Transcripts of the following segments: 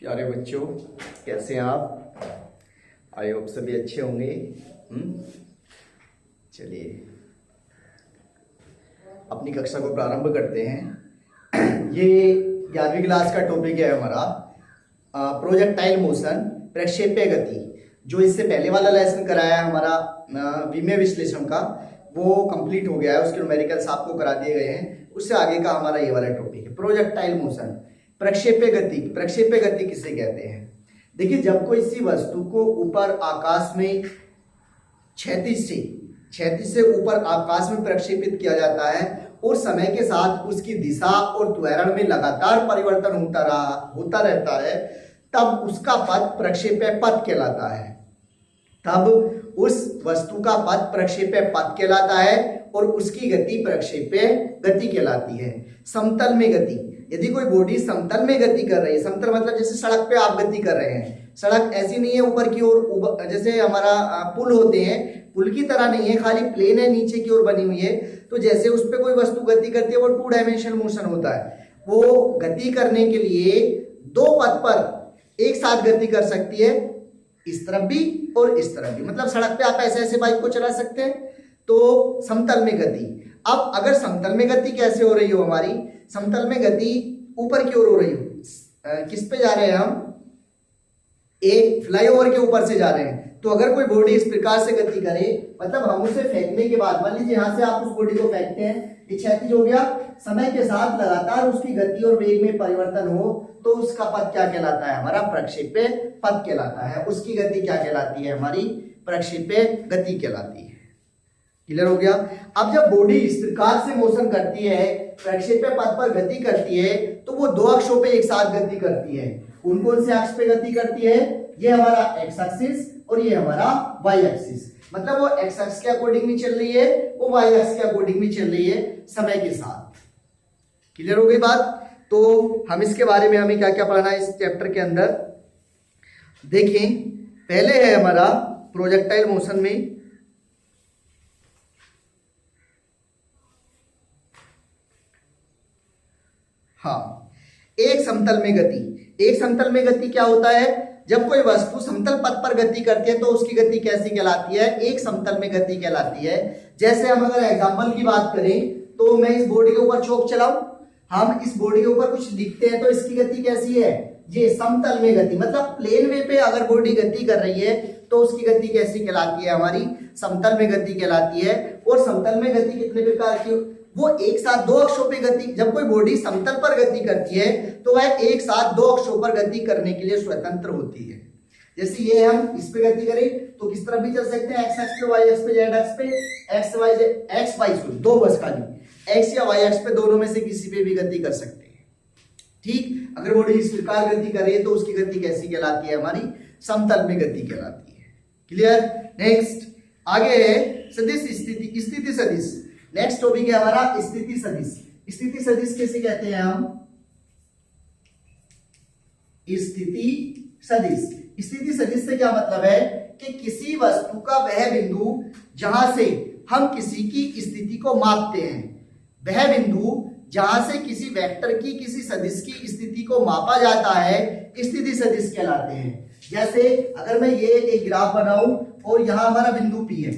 प्यारे बच्चों, कैसे हैं आप? आई होप सभी अच्छे होंगे। चलिए अपनी कक्षा को प्रारंभ करते हैं। ये 11वीं क्लास का टॉपिक है हमारा प्रोजेक्टाइल मोशन, प्रक्षेप्य गति। जो इससे पहले वाला लेसन कराया है हमारा विमेय विश्लेषण का, वो कंप्लीट हो गया है। उसके न्यूमेरिकल्स आपको करा दिए गए हैं। उससे आगे का हमारा ये वाला टॉपिक है प्रोजेक्टाइल मोशन, प्रक्षेप्य गति। प्रक्षेप्य गति किसे कहते हैं? देखिए, जब कोई सी वस्तु को ऊपर आकाश में क्षैतिज से ऊपर आकाश में प्रक्षेपित किया जाता है और समय के साथ उसकी दिशा और त्वरण में लगातार परिवर्तन होता रहता है, तब उसका पथ प्रक्षेप्य पथ कहलाता है। तब उस वस्तु का पथ प्रक्षेप्य पथ कहलाता है और उसकी गति प्रक्षेप्य गति कहलाती है। समतल में गति, यदि कोई बॉडी समतल में गति कर रही है, समतल मतलब जैसे सड़क पे आप गति कर रहे हैं, सड़क ऐसी नहीं है ऊपर की ओर, जैसे हमारा पुल होते हैं, पुल की तरह नहीं है, खाली प्लेन है, नीचे की ओर बनी हुई है। तो जैसे उस पर कोई वस्तु गति करती है, वो 2 डायमेंशनल मोशन होता है। वो गति करने के लिए 2 पथ पर एक साथ गति कर सकती है, इस तरफ भी और इस तरफ भी। मतलब सड़क पे आप ऐसे ऐसे बाइक को चला सकते हैं। तो समतल में गति। अब अगर समतल में गति कैसे हो रही हो हमारी, समतल में गति ऊपर की ओर हो रही हो, किस पे जा रहे हैं हम? एक फ्लाईओवर के ऊपर से जा रहे हैं। तो अगर कोई बॉडी इस प्रकार से गति करे, मतलब हम उसे फेंकने के बाद, मान लीजिए यहां से आप उस बॉडी को फेंकते हैं, ये क्षैतिज हो गया, समय के साथ लगातार उसकी गति और वेग में परिवर्तन हो, तो उसका पथ क्या कहलाता है? हमारा प्रक्षेप्य पथ कहलाता है। उसकी गति क्या कहलाती है? हमारी प्रक्षेप्य गति कहलाती है। क्लियर हो गया? अब जब बॉडी इस प्रकार से मोशन करती है, प्रक्षेप्य पथ पर गति करती है, तो वो 2 अक्षों पे एक साथ गति करती है। कौन कौन से अक्ष पे गति करती है? ये हमारा एक्स एक्सिस और ये हमारा वाई एक्सिस। मतलब वो एक्स अक्ष के अकॉर्डिंग भी चल रही है, वो वाई अक्ष के अकॉर्डिंग भी चल रही है समय के साथ। क्लियर हो गई बात? तो हम इसके बारे में हमें क्या क्या पढ़ना है इस चैप्टर के अंदर, देखें। पहले है हमारा प्रोजेक्टाइल मोशन में एक समतल में गति। एक समतल में गति क्या होता है? जब कोई वस्तु समतल पथ पर गति करती है तो उसकी गति कैसी कहलाती है? एक समतल में गति कहलाती है। जैसे हम अगर एग्जांपल की बात करें, तो मैं इस बोर्ड के ऊपर चौक चलाऊं, हम इस बोर्ड के ऊपर कुछ लिखते हैं, तो इसकी गति कैसी है? ये समतल में गति, मतलब प्लेन वे पे अगर बॉडी गति कर रही है तो उसकी गति कैसी कहलाती है? हमारी समतल में गति कहलाती है। और समतल में गति कितने प्रकार की? वो एक साथ 2 अक्षों पे गति, जब कोई बॉडी समतल पर गति करती है तो वह एक साथ 2 अक्षों पर गति करने के लिए स्वतंत्र होती है। जैसे ये हम इस पे गति करें तो किस तरफ भी चल सकते हैं, एक्स एक्स पे, वाई एक्स पे, जेड एक्स पे, एक्स वाई 2 बस खाली, एक्स या वाई एक्स पे, दोनों में से किसी पे भी गति कर सकते हैं। ठीक, अगर बॉडी इस प्रकार गति कर रही है तो उसकी गति कैसी कहलाती है? हमारी समतल में गति कहलाती है। क्लियर? नेक्स्ट आगे है सदिश स्थिति, स्थिति सदिश। नेक्स्ट टॉपिक है हमारा स्थिति सदिश। स्थिति सदिश कैसे कहते हैं हम? स्थिति सदिश। स्थिति सदिश से क्या मतलब है कि किसी वस्तु का वह बिंदु जहां से हम किसी की स्थिति को मापते हैं, वह बिंदु जहां से किसी वेक्टर की, किसी सदिश की स्थिति को मापा जाता है, स्थिति सदिश कहलाते हैं। जैसे अगर मैं ये एक ग्राफ बनाऊं और यहां हमारा बिंदु P है,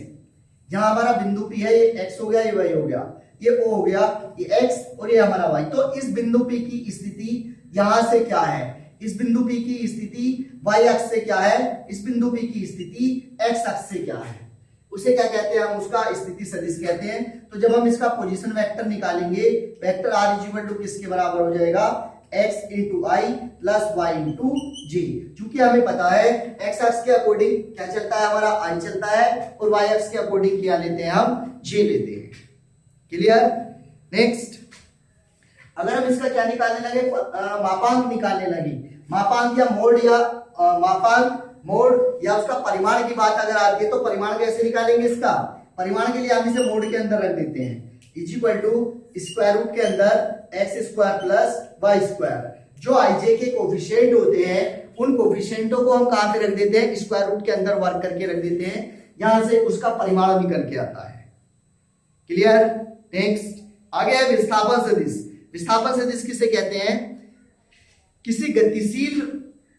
जहां हमारा बिंदु P है, ये x हो गया, ये y हो गया, ये O हो गया, ये x और ये हमारा y। तो इस बिंदु P की स्थिति यहां से क्या है? इस बिंदु P की स्थिति y अक्ष से क्या है? इस बिंदु P की स्थिति x अक्ष से क्या है? उसे क्या कहते हैं? हम उसका स्थिति सदिश कहते हैं। तो जब हम इसका पोजीशन वेक्टर निकालेंगे, वेक्टर r इक्वल टू किसके बराबर हो जाएगा? x into i plus y into जी। क्योंकि हमें पता है x अक्ष के अकॉर्डिंग क्या चलता है? हमारा i चलता है, और y अक्ष के अकॉर्डिंग क्या लेते हैं? हम j लेते हैं। क्लियर? नेक्स्ट, अगर हम इसका क्या निकालने लगे, मापांक निकालने लगे, मापांक या मोड, या मापांक, मोड या उसका परिमाण की बात अगर आती है, तो परिमाण कैसे निकालेंगे इसका? परिमाण के लिए हम इसे मोड के अंदर रख देते हैं, is equal to square root के अंदर x square plus y square. जो आईजे के कोफिशिएंट होते हैं, उन कोफिशिएंटों को हम कहां पे रख देते हैं? स्क्वायर रूट के अंदर वर्क करके रख देते हैं, यहां से उसका परिमाण निकल के आता है। क्लियर? नेक्स्ट आगे है विस्थापन सदिश। विस्थापन सदिश किसे कहते हैं? किसी गतिशील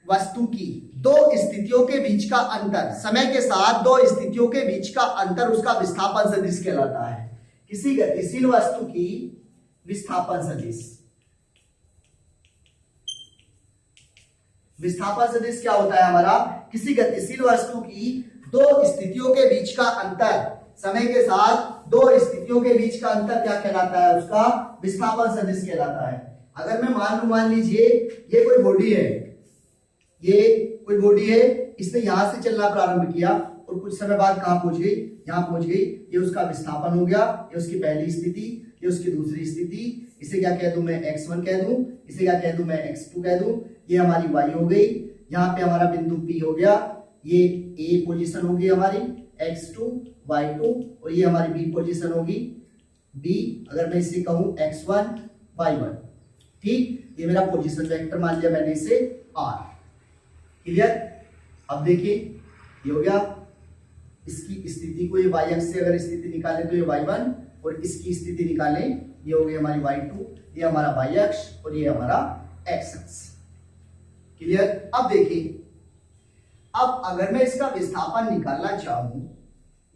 वस्तु की दो स्थितियों के बीच का अंतर, समय के साथ दो स्थितियों के बीच का अंतर उसका विस्थापन सदिश कहलाता है। किसी गतिशील वस्तु की विस्थापन सदिश, विस्थापन सदिश क्या होता है हमारा? किसी गतिशील वस्तु की दो स्थितियों के बीच का अंतर, समय के साथ दो स्थितियों के बीच का अंतर क्या कहलाता है? उसका विस्थापन सदिश कहलाता है। अगर मैं मान लीजिए ये कोई बॉडी है, ये कोई बॉडी है, इसने यहां से चलना प्रारंभ किया और कुछ समय बाद कहां पहुंच गई? यहां पहुंच गई। ये उसका विस्थापन हो गया, ये उसकी पहली स्थिति, ये उसकी दूसरी स्थिति। इसे क्या कह दूं मैं? x1 कह दूं। इसे क्या कह दूं मैं? x2 कह दूं। ये हमारी y हो गई, यहाँ पे हमारा बिंदु P हो गया, ये A पोजीशन होगी हमारी x2 y2, और ये हमारी B पोजीशन होगी B, अगर मैं इसे कहूं x1 y1। ठीक, ये मेरा पोजीशन वेक्टर मान लिया मैंने इसे R। क्लियर? अब देखिए ये हो गया, इसकी स्थिति को ये y अक्ष से अगर स्थिति निकाले तो ये y1, और इसकी स्थिति निकालें ये हो गई हमारी y2, ये हमारा y अक्ष और ये हमारा x अक्ष। क्लियर? अब देखिए, अब अगर मैं इसका विस्थापन निकालना चाहूं,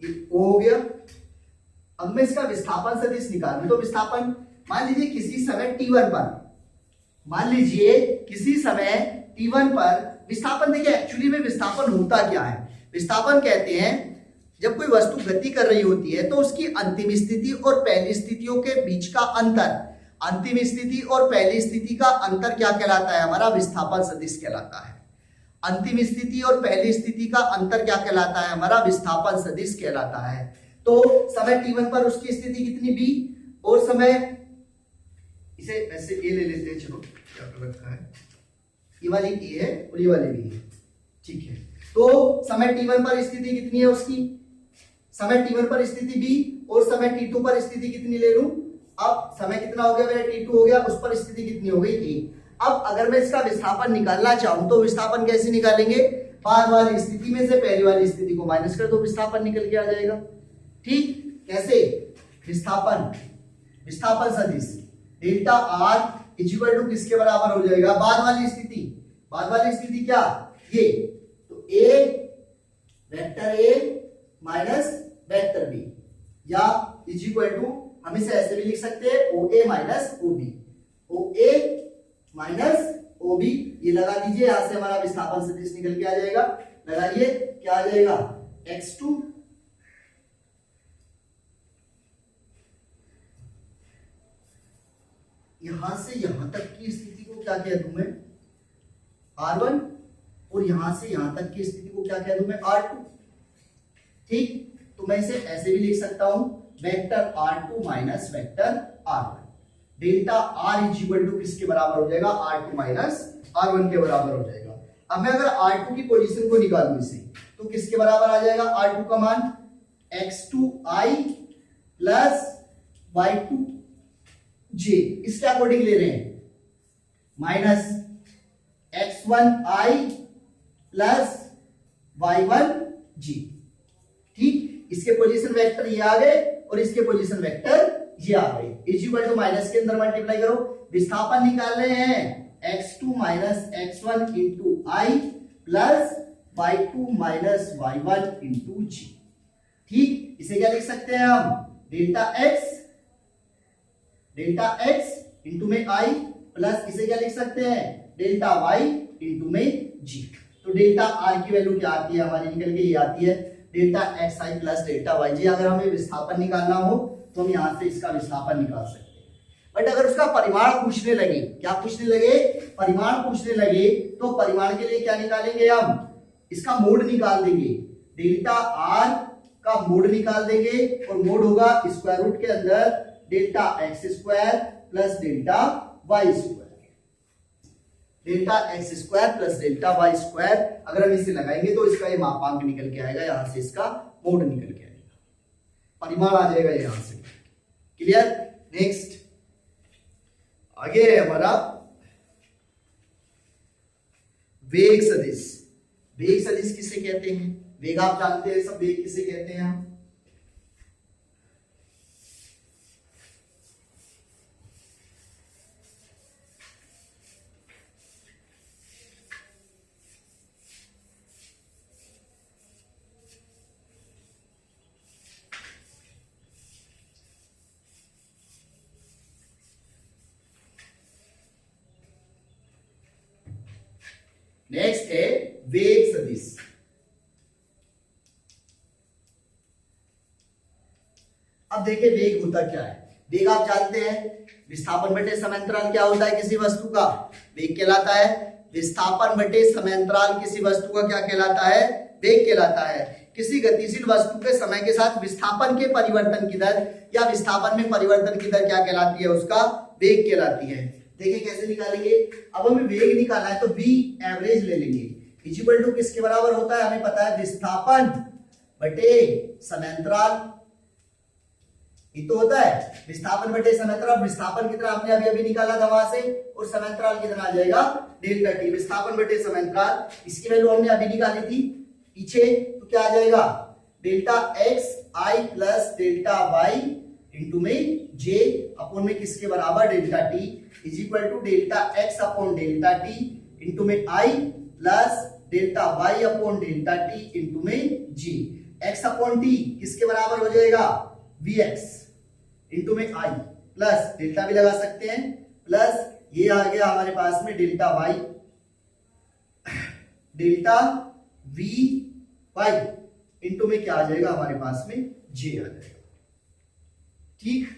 ये O हो गया। अब मैं इसका विस्थापन सदिश निकालूं तो विस्थापन मान लीजिए किसी समय t1 पर, मान लीजिए किसी समय t1 पर विस्थापन, देखिए एक्चुअली में विस्थापन होता क्या है? विस्थापन कहते हैं जब कोई वस्तु गति कर रही होती है तो उसकी अंतिम स्थिति और पहली स्थितियों के बीच का अंतर, अंतिम स्थिति और पहली स्थिति का अंतर क्या कहलाता है? हमारा विस्थापन सदिश कहलाता है। अंतिम स्थिति और पहली स्थिति का अंतर क्या कहलाता है? हमारा विस्थापन सदिश कहलाता है। तो समय t1 पर उसकी स्थिति कितनी b, और समय, इसे ऐसे a ले लेते हैं, चलो क्या कर रखा है, ये वाली a है और ये वाली b है। ठीक है, तो समय t1 पर स्थिति कितनी है उसकी? समय t1 पर स्थिति b, और समय t2 पर स्थिति कितनी ले लूं? अब समय कितना हो गया मेरा? t2 हो गया, उस पर स्थिति कितनी हो गई? a। अब अगर मैं इसका विस्थापन निकालना चाहूं तो विस्थापन कैसे निकालेंगे? बाद वाली स्थिति में से पहली वाली स्थिति को माइनस कर दो, विस्थापन निकल के आ जाएगा। ठीक, कैसे? विस्थापन, विस्थापन सदिश डेल्टा r इक्वल टू किसके बराबर हो जाएगा? बाद वाली स्थिति, बाद वाली स्थिति क्या? ये, तो a vector a minus vector b, या इक्वल टू हम इसे ऐसे भी लिख सकते हैं OA minus OB, OA minus OB, ये लगा दीजिए, यहां से हमारा विस्थापन सदिश निकल के आ जाएगा। लगाइए, क्या आ जाएगा? x2 यहां से यहां तक की स्थिति को क्या कह दूं मैं? R1, और यहां से यहां तक की स्थिति को क्या कह दूं मैं? R2। ठीक, तो मैं इसे ऐसे भी लिख सकता हूं, vector R2 minus vector R1। Delta R equal to किसके बराबर हो जाएगा? R2 माइनस R1 के बराबर हो जाएगा। अब मैं अगर R2 की पोजीशन को निकालूं इसे, तो किसके बराबर आ जाएगा? R2 का मान x2i प्लस y2j, इसके अकॉर्डिंग ले रहे हैं, माइनस x1i प्लस y1j। ठीक, इसके पोजीशन वेक्टर ये आ गए और इसके पोजीशन वेक्टर ये आ गए। इक्वल टू माइनस के अंदर मल्टीप्लाई करो, विस्थापन निकाल रहे हैं x2 minus x1 into i plus y2 minus y1 into j. ठीक, इसे क्या लिख सकते हैं हम? डेल्टा x इंटू में आई प्लस इसे क्या लिख सकते हैं? डेल्टा y इंटू में जी। तो डेल्टा r की वैल्यू क्या आती है हमारी? निकल के ये आती है delta x i plus delta Y जी। अगर हमें विस्थापन निकालना हो तो हम यहां से इसका विस्थापन निकाल सकते हैं। बट अगर उसका परिमाण पूछने लगे, क्या पूछने लगे? परिमाण पूछने लगे, तो परिमाण के लिए क्या निकालेंगे हम? इसका मोड निकाल देंगे, डेल्टा आर का मोड निकाल देंगे, और मोड होगा स्क्वायर रूट के अंदर delta x square plus delta y square, delta x square plus delta y square. अगर हम इसे लगाएंगे तो इसका ये मापांक निकल के आएगा, यहां से इसका मोड निकल के आएगा, परिमाण आ जाएगा यहां से। क्लियर? नेक्स्ट आगे है हमारा वेग सदिश। वेग सदिश किसे कहते हैं? वेग आप जानते हैं सब, वेग किसे कहते हैं हम? नेक्स्ट है वेग सदिश। अब देखिए वेग होता क्या है। वेग आप जानते हैं विस्थापन बटे समांतराल क्या होता है किसी वस्तु का, वेग कहलाता है। विस्थापन बटे समांतराल किसी वस्तु का क्या कहलाता है, वेग कहलाता है। किसी गतिशील वस्तु के समय के साथ विस्थापन के परिवर्तन की दर या विस्थापन में परिवर्तन की दर क्या कहलाती है, उसका वेग कहलाती है। देखिए कैसे निकालेंगे। अब हमें वेग निकालना है तो v एवरेज ले लेंगे, इक्वल टू किसके बराबर होता है, हमें पता है विस्थापन बटे समांतराल। ये तो होता है विस्थापन बटे समांतराल। विस्थापन कितना हमने अभी अभी निकाला था वहां से, और समांतराल कितना आ जाएगा डेल्टा टी। विस्थापन बटे समांतराल इसकी वैल्यू हमने अभी निकाली थी पीछे, तो क्या आ जाएगा delta x i plus delta y into में जे अपॉन में किसके बराबर delta t is equal to delta x upon delta t into में i plus delta y upon delta t into में जी। एक्स अपॉन टी किसके बराबर हो जाएगा वी एक्स इंटू में आई प्लस डेल्टा भी लगा सकते हैं, प्लस ये आ गया हमारे पास में delta y, delta v y into में क्या आ जाएगा हमारे पास में जे आ जाएगा। ठीक,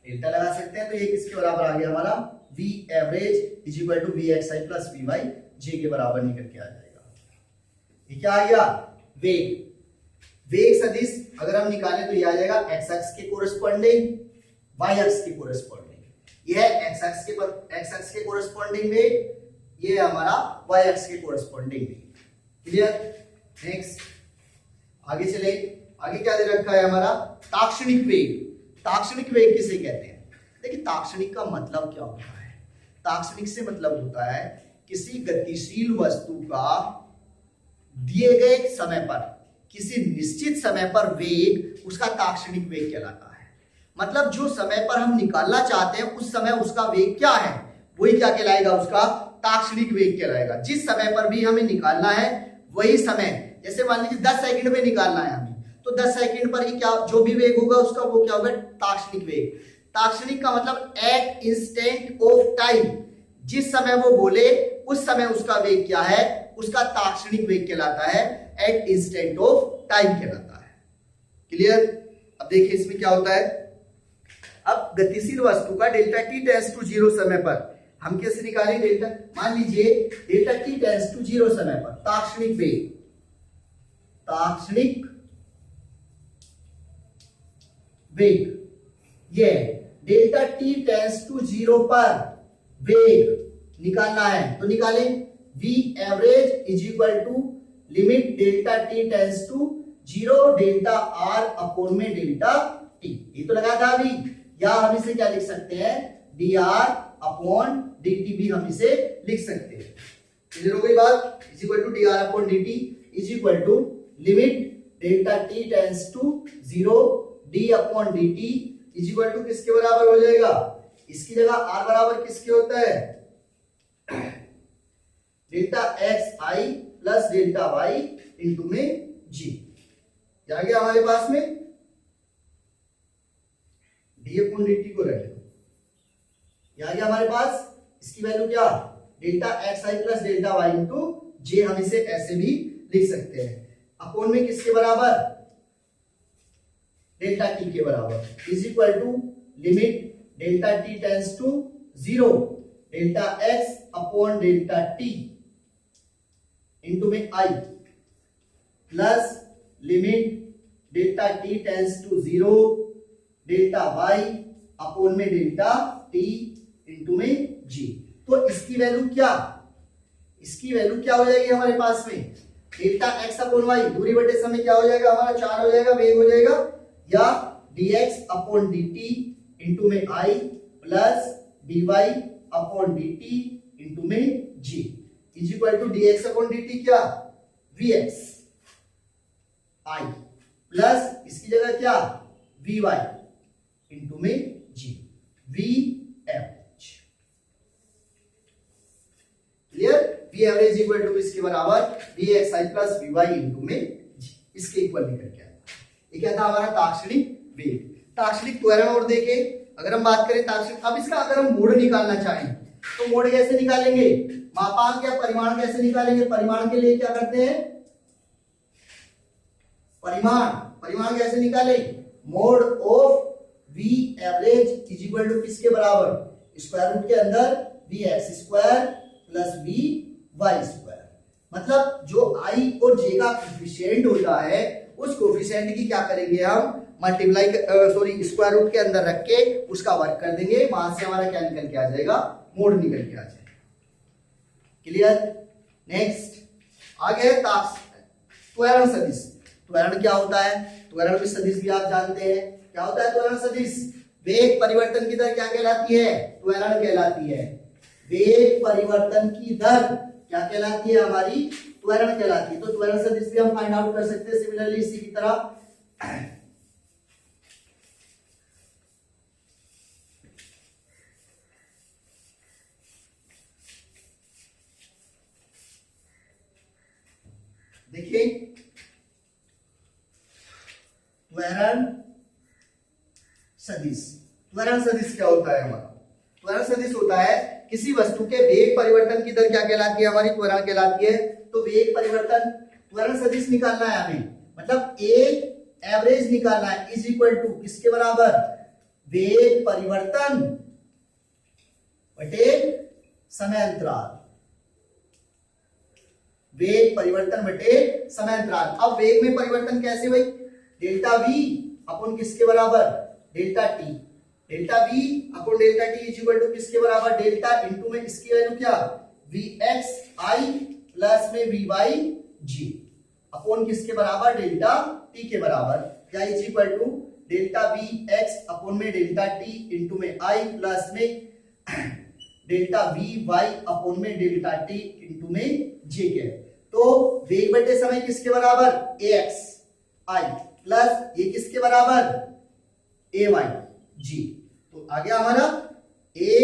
डेल्टा लगा सकते हैं तो ये किसके बराबर आ गया हमारा v average is equal to v x i plus v y j के बराबर निकल के आ जाएगा। ये क्या आ गया वेग। वेग सदिश अगर हम निकालें तो ये आ जाएगा एक्स एक्स के कोरिस्पोंडिंग वाई एक्स के कोरिस्पोंडिंग। ये है एक्स एक्स के कोरिस्पोंडिंग वेग, ये हमारा वाई एक्स के कोरिस्पोंडिंग वेग। क्लियर। नेक्स्ट आगे चले। आगे क्या दे रखा है हमारा ताक्षणिक वेग। ताक्षणिक वेग किसे कहते हैं, देखिए ताक्षणिक का मतलब क्या होता है। ताक्षणिक से मतलब होता है किसी गतिशील वस्तु का दिए गए समय पर, किसी निश्चित समय पर वेग उसका ताक्षणिक वेग कहलाता है। मतलब जो समय पर हम निकालना चाहते हैं उस समय उसका वेग क्या है, वही क्या कहलाएगा, उसका ताक्षणिक वेग कहलाएगा। जिस समय पर भी हमें निकालना है वही समय, जैसे मान लीजिए 10 सेकंड में निकालना है हमें, तो 10 सेकंड पर ही क्या जो भी वेग होगा उसका वो क्या होगा ताक्षणिक वेग। ताक्षणिक का मतलब एट इंस्टेंट ऑफ टाइम, जिस समय वो बोले उस समय उसका वेग क्या है, उसका ताक्षणिक वेग कहलाता है, एट इंस्टेंट ऑफ टाइम कहलाता है। क्लियर। अब देखिए इसमें क्या होता है। अब गतिशील वस्तु का delta t tends to zero समय पर हम कैसे निकालें डेल्टा, मान लीजिए delta t tends to zero समय पर ताक्षणिक वेग, ताक्षणिक वेग ये delta t tends to zero पर वेग निकालना है तो निकालें v average is equal to limit delta t tends to zero delta r upon में डेल्टा टी। ये तो लगा था अभी, या हम इसे क्या लिख सकते हैं D r upon d T भी हम इसे लिख सकते हैं। क्लियर हो गई बात। Is equal to d r upon d t is equal to limit delta t tends to zero d upon d t is equal to किसके बराबर हो जाएगा, इसकी जगह आर बराबर किसके होता है delta x i plus delta y into में जी। क्या गया हमारे पास में डी अपॉन डी टी को रख लो, क्या गया हमारे पास, इसकी वैल्यू क्या delta x i plus delta y into जे, हम इसे ऐसे भी लिख सकते हैं। अपॉन में किसके बराबर डेल्टा टी के बराबर is equal to limit delta t tends to zero delta x upon delta t into में i plus limit delta t tends to zero delta y upon में डेल्टा टी इंटू में j. तो इसकी value क्या, इसकी value क्या हो जाएगी हमारे पास में डेल्टा एक्स अपॉन वाई, दूरी बटे समय क्या हो जाएगा हमारा 4 हो जाएगा, वेग हो जाएगा, या dx अपॉन dt इंटू में i plus dy upon dt into में g is equal to dx upon dt क्या vx i प्लस इसकी जगह क्या vy इंटू में g v average. Clear. v average equal to इसके बराबर vxi प्लस vy इंटू में g, इसके इक्वल निकल के ये क्या था हमारा ताक्षणिक वेग। ताक्षणिक त्वरण और देखें, अगर हम बात करें ताक्षणिक, अब इसका अगर हम मोड निकालना चाहें तो मोड कैसे निकालेंगे, मापांक या परिमाण कैसे निकालेंगे, परिमाण के लिए क्या करते हैं, परिमाण कैसे निकाले, mod of v average is equal to किसके बराबर, स्क्वायर रूट के अंदर v x square plus v y square. मतलब जो आई और जे का कोफिशिएंट होता है उस कोफिशिएंट की क्या करेंगे हम, मल्टीप्लाई स्क्वायर रूट के अंदर रख के उसका वर्क कर देंगे, वहां से हमारा क्या निकल के आ जाएगा, मोड निकल के आ जाएगा। क्लियर। नेक्स्ट आगे है त्वरण सदिश। त्वरण क्या होता है, त्वरण भी सदिश भी आप जानते हैं, क्या होता है त्वरण सदिश, वेग परिवर्तन की दर क्या कहलाती है, त्वरण कहलाती है। वेग परिवर्तन की दर क्या कहलाती है, हमारी त्वरण कहलाती है। तो त्वरण सदिश भी हम फाइंड आउट कर सकते हैं सिमिलरली इसी की तरह। देखिए त्वरण सदिश, त्वरण सदिश क्या होता है हमारा, त्वरण सदिश होता है किसी वस्तु के वेग परिवर्तन की दर क्या कहलाती है, हमारी त्वरण कहलाती है। तो वेग परिवर्तन त्वरण सदिश निकालना है हमें, मतलब एक एवरेज निकालना है इज इक्वल टू किसके बराबर, वेग परिवर्तन बटे समय अंतराल, वेग परिवर्तन बटे समय अंतराल। अब वेग में परिवर्तन कैसे भाई, डेल्टा वी अपॉन किसके बराबर, delta t, delta v upon delta t is equal to किसके बराबर, डेल्टा इनटू में इसकी वैल्यू क्या, वी एक्स आई प्लस में वी वाई जी अपॉन किसके बराबर, डेल्टा टी के बराबर, क्या is equal to delta v x upon में डेल्टा टी इनटू में आई प्लस में डेल्टा वी वाई अपॉन में डेल्टा टी इनटू में जे के। तो वेग बटे समय किसके बराबर, ए एक्स आई प्लस ये किसके बराबर, ए वाई जी। तो आ गया हमारा a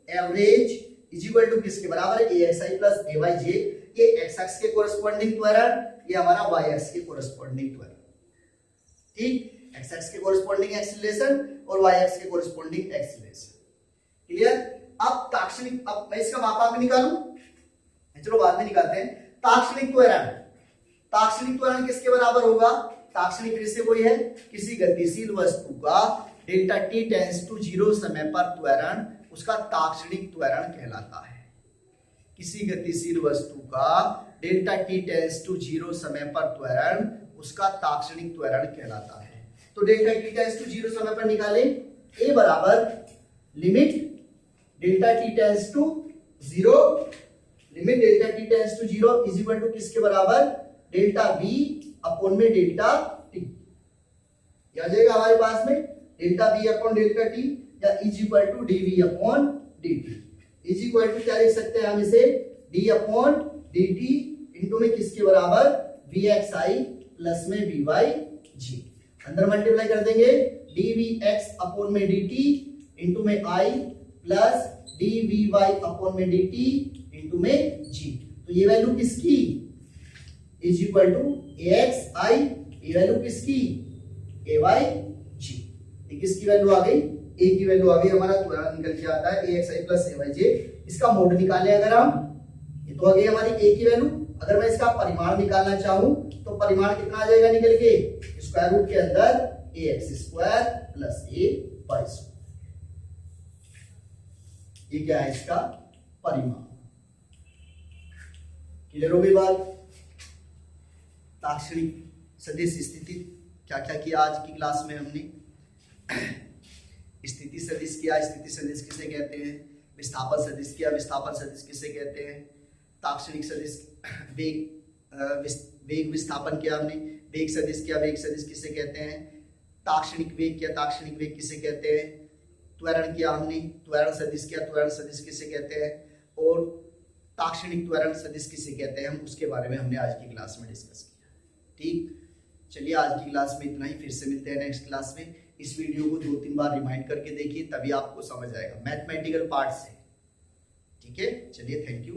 average is equal to किसके बराबर, a x i plus a y j. ये एक्स एक्स के कोरस्पॉन्डिंग त्वरण, ये हमारा वाई एक्स के कोरस्पॉन्डिंग त्वरण। ठीक, एक्स एक्स के कोरस्पॉन्डिंग एक्सीलरेशन और वाई एक्स के कोरस्पॉन्डिंग एक्सीलरेशन। क्लियर। अब ताक्षणिक, अब मैं इसका मापांक निकालूं, चलो बाद में निकालते हैं। ताक्षणिक त्वरण, ताक्षणिक त्वरण किसके बराबर होगा, ताक्षणिक किससे कोई है, किसी गतिशील वस्तु का डेल्टा टी टेंड्स टू 0 समय पर त्वरण उसका ताक्षणिक त्वरण कहलाता है। किसी गतिशील वस्तु का डेल्टा टी टेंड्स टू 0 समय पर त्वरण उसका ताक्षणिक त्वरण कहलाता है। तो डेल्टा टी टेंड्स टू 0 समय पर निकालें, ए बराबर limit delta t tends to 0, limit delta t tends to 0 is equal to किसके बराबर, डेल्टा वी अपॉन में डेल्टा टी। आ जाएगा हमारे पास में delta v upon delta t या is equal to d v upon d t. Is equal to क्या लिख सकते हैं हम इसे, d upon d t into में किसके बराबर, वी एक्स आई प्लस में वी वाई जी। अंदर मल्टीप्लाई कर देंगे, डी वी एक्स अपॉन में डी टी इंटू में i plus d v y upon में डी टी इंटू में जी। तो ये वैल्यू किसकी, is equal to a x i, ये वैल्यू किसकी, ए वाई जी। ये किसकी वैल्यू आ गई, ए की वैल्यू आ गई, हमारा त्वरण निकल के आता है ए x i plus a y जे। इसका मोड निकाले अगर हम, ये तो आ गई हमारी ए की वैल्यू। अगर मैं इसका परिमाण निकालना चाहूं तो परिमाण कितना आ जाएगा निकल के, स्क्वायर रूट के अंदर ए x square plus a Y square. ये क्या है इसका परिमाण। क्लियर हो गई बात। ताक्षणिक सदिश स्थिति क्या क्या किया आज की क्लास में हमने, स्थिति सदिश किया, स्थिति सदिश किसे कहते हैं, विस्थापन सदिश किया, विस्थापन सदिश किसे कहते हैं, ताक्षणिक सदिश वेग विस्थापन किया हमने, वेग सदिश किया, वेग सदिश किसे कहते हैं, ताक्षणिक वेग किया, ताक्षणिक वेग किसे कहते हैं, त्वरण किया हमने, त्वरण सदिश किया, त्वरण सदिश किसे कहते हैं, और ताक्षणिक त्वरण सदिश किसे कहते हैं, हम उसके बारे में हमने आज की क्लास में डिस्कस किया। ठीक, चलिए आज की क्लास में इतना ही, फिर से मिलते हैं नेक्स्ट क्लास में। इस वीडियो को 2-3 बार रिमाइंड करके देखिए, तभी आपको समझ आएगा मैथमेटिकल पार्ट से। ठीक है, चलिए, थैंक यू।